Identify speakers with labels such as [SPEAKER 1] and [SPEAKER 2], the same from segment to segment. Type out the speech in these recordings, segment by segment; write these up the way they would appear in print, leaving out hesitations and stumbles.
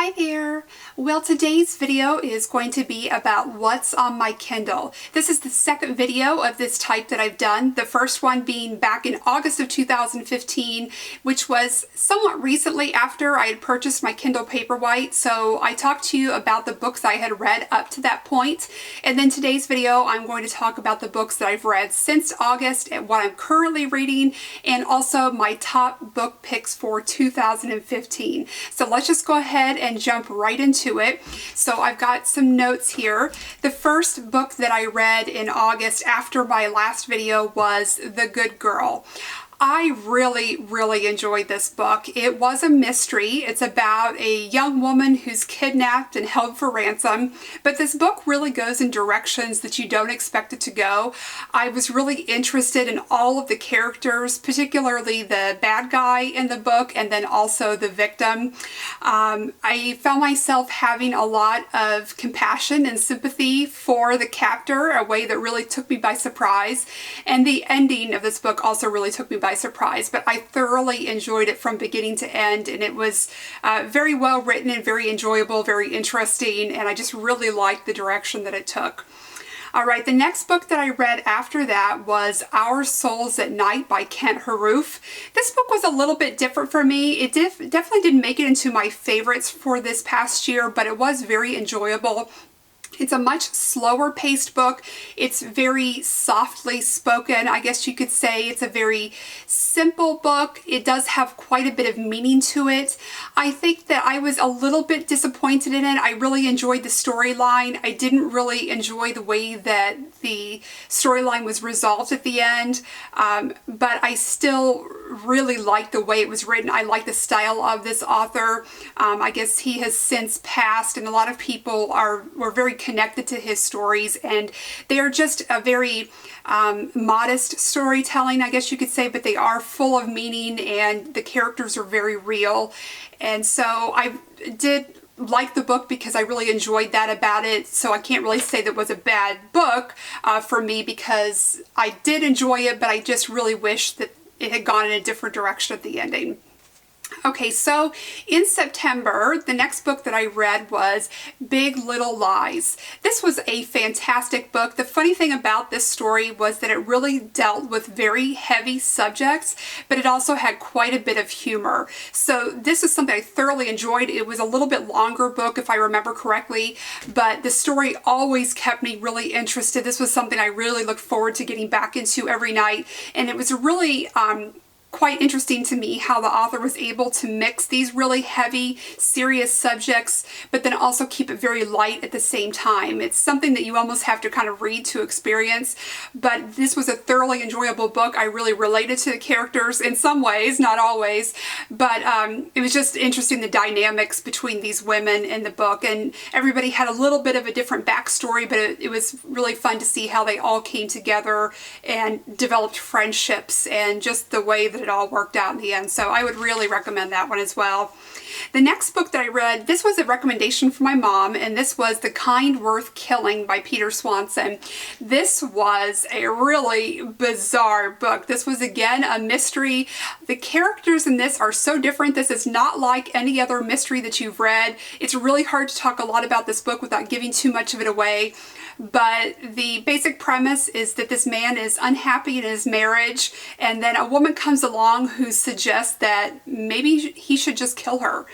[SPEAKER 1] Hi there! Well, today's video is going to be about what's on my Kindle. This is the second video of this type that I've done, the first one being back in August of 2015, which was somewhat recently after I had purchased my Kindle Paperwhite, so I talked to you about the books I had read up to that point, and then today's video I'm going to talk about the books that I've read since August and what I'm currently reading, and also my top book picks for 2015. So let's just go ahead and jump right into it. So I've got some notes here. The first book that I read in August after my last video was The Good Girl. I really enjoyed this book. It was a mystery. It's about a young woman who's kidnapped and held for ransom, but this book really goes in directions that you don't expect it to go. I was really interested in all of the characters, particularly the bad guy in the book and then also the victim. I found myself having a lot of compassion and sympathy for the captor, a way that really took me by surprise, and the ending of this book also really took me by surprise, but I thoroughly enjoyed it from beginning to end, and it was very well written and very enjoyable, very interesting, and I just really liked the direction that it took. Alright, the next book that I read after that was Our Souls at Night by Kent Haruf. This book was a little bit different for me. It definitely didn't make it into my favorites for this past year, but it was very enjoyable. It's a much slower paced book. It's very softly spoken, I guess you could say. It's a very simple book. It does have quite a bit of meaning to it. I think that I was a little bit disappointed in it. I really enjoyed the storyline. I didn't really enjoy the way that the storyline was resolved at the end, but I still really liked the way it was written. I like the style of this author. I guess he has since passed, and a lot of people were very connected to his stories, and they are just a very modest storytelling, I guess you could say, but they are full of meaning and the characters are very real. And so I did like the book because I really enjoyed that about it, so I can't really say that it was a bad book for me, because I did enjoy it, but I just really wish that it had gone in a different direction at the ending. Okay, so in September, the next book that I read was Big Little Lies. This was a fantastic book. The funny thing about this story was that it really dealt with very heavy subjects, but it also had quite a bit of humor. So this is something I thoroughly enjoyed. It was a little bit longer book, if I remember correctly, but the story always kept me really interested. This was something I really looked forward to getting back into every night, and it was really quite interesting to me how the author was able to mix these really heavy, serious subjects, but then also keep it very light at the same time. It's something that you almost have to kind of read to experience, but this was a thoroughly enjoyable book. I really related to the characters in some ways, not always, but it was just interesting, the dynamics between these women in the book, and everybody had a little bit of a different backstory, but it was really fun to see how they all came together and developed friendships, and just the way that it all worked out in the end. So I would really recommend that one as well. The next book that I read, this was a recommendation from my mom, and this was The Kind Worth Killing by Peter Swanson. This was a really bizarre book. This was again a mystery. The characters in this are so different. This is not like any other mystery that you've read. It's really hard to talk a lot about this book without giving too much of it away. But the basic premise is that this man is unhappy in his marriage, and then a woman comes along who suggests that maybe he should just kill her.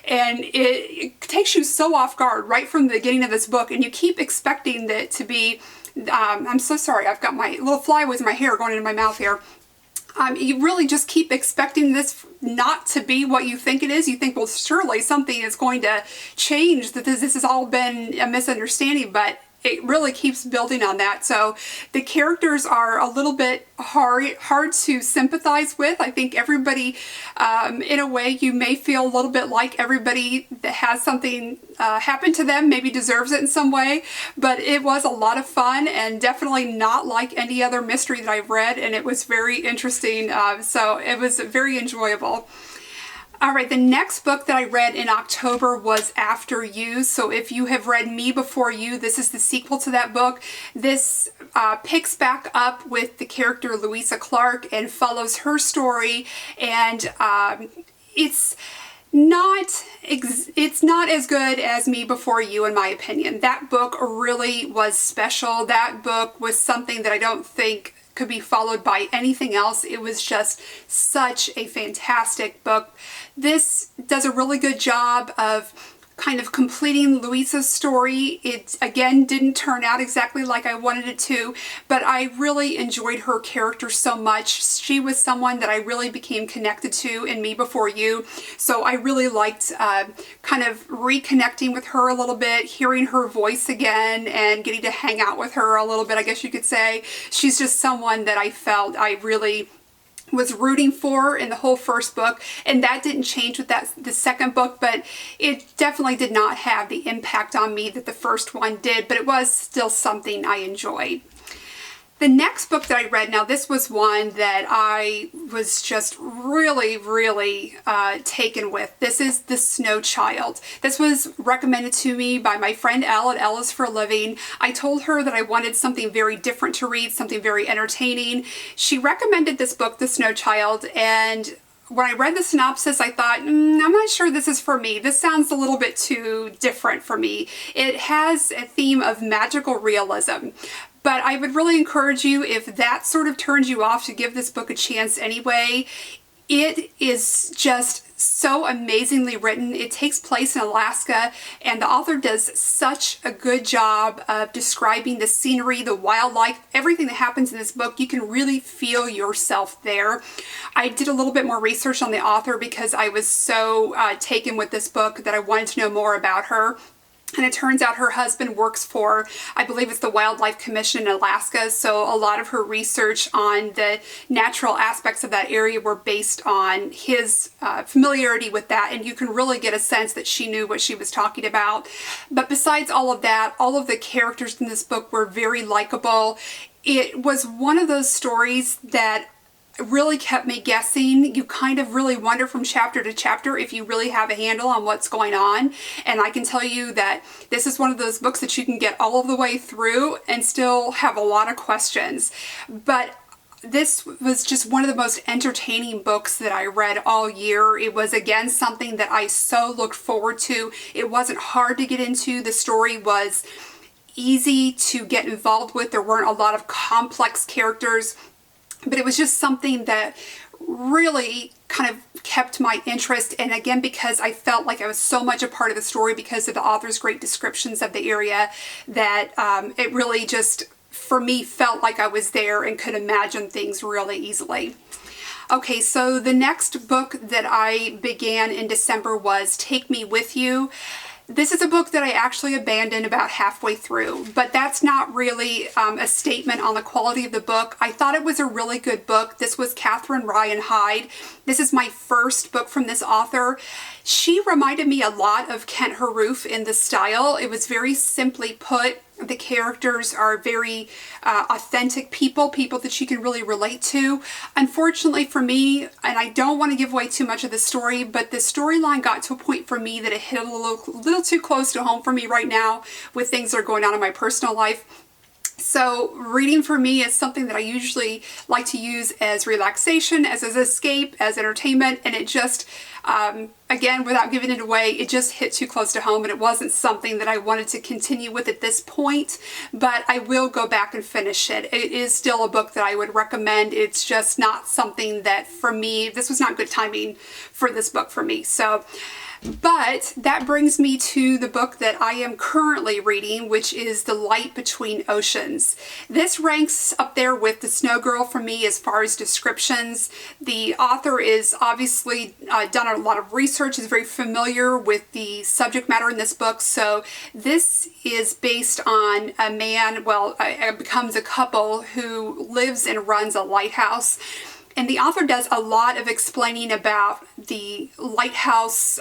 [SPEAKER 1] And it takes you so off guard right from the beginning of this book, and you keep expecting that to be, I'm so sorry, I've got my little flyaways in my hair going into my mouth here. You really just keep expecting this not to be what you think it is. You think, well, surely something is going to change, that this has all been a misunderstanding, but it really keeps building on that. So the characters are a little bit hard to sympathize with. I think everybody, in a way, you may feel a little bit like everybody that has something happen to them maybe deserves it in some way, but it was a lot of fun and definitely not like any other mystery that I've read, and it was very interesting. So it was very enjoyable. Alright, the next book that I read in October was After You. So if you have read Me Before You, this is the sequel to that book. This picks back up with the character Louisa Clark and follows her story, and it's It's not as good as Me Before You, in my opinion. That book really was special. That book was something that I don't think could be followed by anything else. It was just such a fantastic book. This does a really good job of kind of completing Louisa's story. It, again, didn't turn out exactly like I wanted it to, but I really enjoyed her character so much. She was someone that I really became connected to in Me Before You, so I really liked kind of reconnecting with her a little bit, hearing her voice again, and getting to hang out with her a little bit, I guess you could say. She's just someone that I felt I really was rooting for in the whole first book, and that didn't change with the second book, but it definitely did not have the impact on me that the first one did, but it was still something I enjoyed. The next book that I read, now this was one that I was just really taken with. This is The Snow Child. This was recommended to me by my friend Elle at Elle is for a Living. I told her that I wanted something very different to read, something very entertaining. She recommended this book, The Snow Child, and when I read the synopsis, I thought, I'm not sure this is for me. This sounds a little bit too different for me. It has a theme of magical realism. But I would really encourage you, if that sort of turns you off, to give this book a chance anyway. It is just so amazingly written. It takes place in Alaska, and the author does such a good job of describing the scenery, the wildlife, everything that happens in this book. You can really feel yourself there. I did a little bit more research on the author because I was so taken with this book that I wanted to know more about her. And it turns out her husband works for, I believe it's the Wildlife Commission in Alaska, so a lot of her research on the natural aspects of that area were based on his familiarity with that, and you can really get a sense that she knew what she was talking about. But besides all of that, all of the characters in this book were very likable. It was one of those stories that really kept me guessing. You kind of really wonder from chapter to chapter if you really have a handle on what's going on. And I can tell you that this is one of those books that you can get all of the way through and still have a lot of questions. But this was just one of the most entertaining books that I read all year. It was, again, something that I so looked forward to. It wasn't hard to get into. The story was easy to get involved with. There weren't a lot of complex characters. But it was just something that really kind of kept my interest, and again, because I felt like I was so much a part of the story because of the author's great descriptions of the area, that it really just, for me, felt like I was there and could imagine things really easily. Okay, so the next book that I began in December was Take Me With You. This is a book that I actually abandoned about halfway through, but that's not really a statement on the quality of the book. I thought it was a really good book. This was Catherine Ryan Hyde. This is my first book from this author. She reminded me a lot of Kent Haroof in the style. It was very simply put. The characters are very authentic people that you can really relate to. Unfortunately for me, and I don't want to give away too much of the story, but the storyline got to a point for me that it hit a little too close to home for me right now with things that are going on in my personal life. So reading for me is something that I usually like to use as relaxation, as an escape, as entertainment, and it just, again, without giving it away, it just hit too close to home, and it wasn't something that I wanted to continue with at this point, but I will go back and finish it. It is still a book that I would recommend. It's just not something that, for me, this was not good timing for this book for me. So, but that brings me to the book that I am currently reading, which is The Light Between Oceans. This ranks up there with The Snow Girl for me as far as descriptions. The author is obviously done a lot of research, is very familiar with the subject matter in this book. So this is based on a man, it becomes a couple who lives and runs a lighthouse. And the author does a lot of explaining about the lighthouse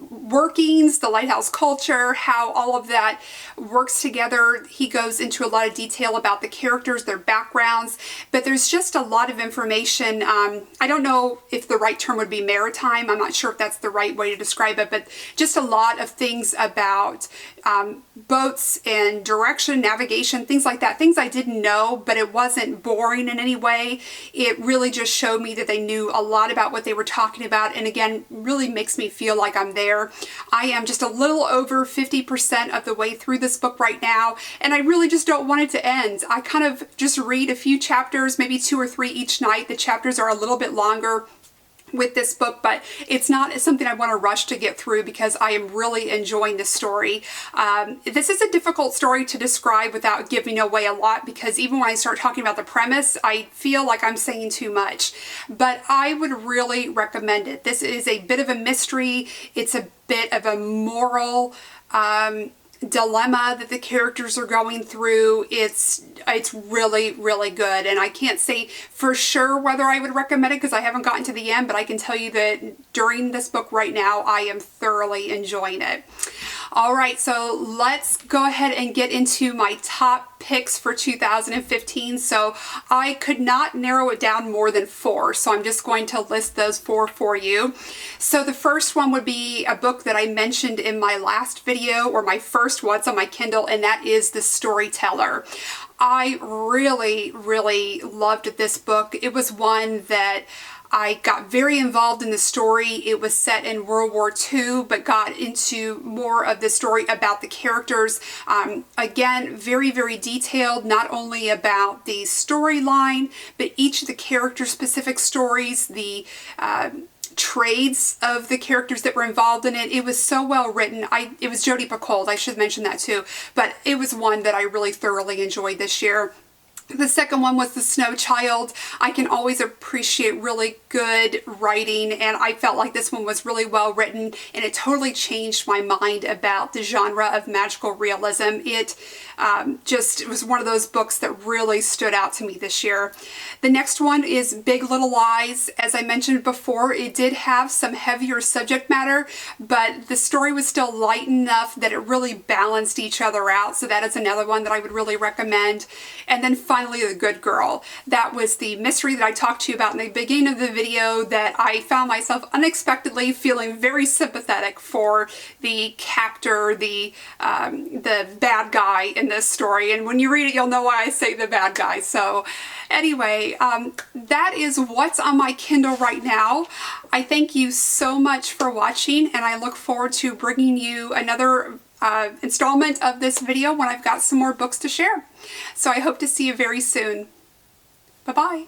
[SPEAKER 1] workings, the lighthouse culture, how all of that works together. He goes into a lot of detail about the characters, their backgrounds, but there's just a lot of information. I don't know if the right term would be maritime. I'm not sure if that's the right way to describe it, but just a lot of things about boats and direction, navigation, things like that. Things I didn't know, but it wasn't boring in any way. It really really just showed me that they knew a lot about what they were talking about, and again, really makes me feel like I'm there. I am just a little over 50% of the way through this book right now, and I really just don't want it to end. I kind of just read a few chapters, maybe 2 or 3 each night. The chapters are a little bit longer with this book, but it's not something I want to rush to get through because I am really enjoying this story. This is a difficult story to describe without giving away a lot, because even when I start talking about the premise, I feel like I'm saying too much. But I would really recommend it. This is a bit of a mystery. It's a bit of a moral dilemma that the characters are going through. It's really, really good, and I can't say for sure whether I would recommend it because I haven't gotten to the end, but I can tell you that during this book right now I am thoroughly enjoying it. Alright, so let's go ahead and get into my top picks for 2015. So I could not narrow it down more than 4, so I'm just going to list those 4 for you. So the first one would be a book that I mentioned in my last video, or my first What's on My Kindle, and that is The Storyteller. I really, really loved this book. It was one that I got very involved in the story. It was set in World War II, but got into more of the story about the characters. Again, very, very detailed, not only about the storyline, but each of the character-specific stories, the trades of the characters that were involved in it. It was so well written. It was Jodi Picoult, I should mention that too, but it was one that I really thoroughly enjoyed this year. The second one was The Snow Child. I can always appreciate really good writing, and I felt like this one was really well written, and it totally changed my mind about the genre of magical realism. It was one of those books that really stood out to me this year. The next one is Big Little Lies. As I mentioned before, it did have some heavier subject matter, but the story was still light enough that it really balanced each other out, so that is another one that I would really recommend. And then finally, The Good Girl. That was the mystery that I talked to you about in the beginning of the video, that I found myself unexpectedly feeling very sympathetic for the captor, the bad guy in this story. And when you read it, you'll know why I say the bad guy. So anyway, that is what's on my Kindle right now. I thank you so much for watching, and I look forward to bringing you another installment of this video when I've got some more books to share. So I hope to see you very soon. Bye-bye.